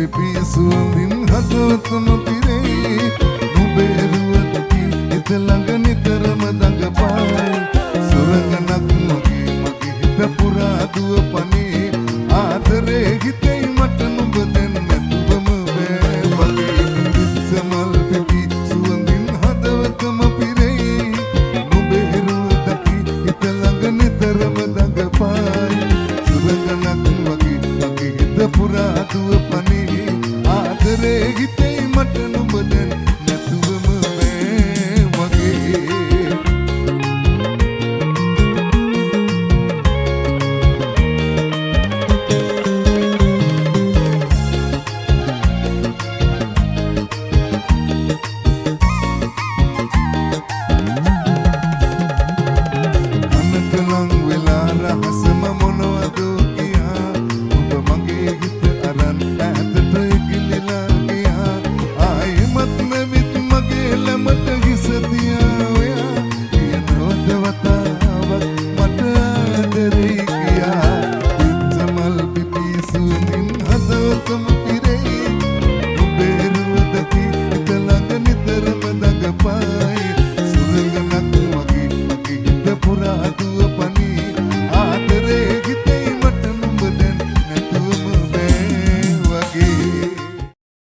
පිපි සුවඳින් හදවතම පිරෙයි නුඹේ රුවටි හිත ළඟ නිතරම දඟපායි සුරංගනක් මගේ හිත පුරා දුවපනේ ආදරේ හිතේ මට නුඹ දැන් නැතුවම බෑ මගේ ඉස්සමල් පිපි සුවඳින් හදවතම පිරෙයි නුඹේ රුවටි හිත ළඟ නිතරම දඟපායි සුරංගනක් මගේ හිත පුරා දුවපනේ ආදරේ හිතේ මට නුඹ දැන්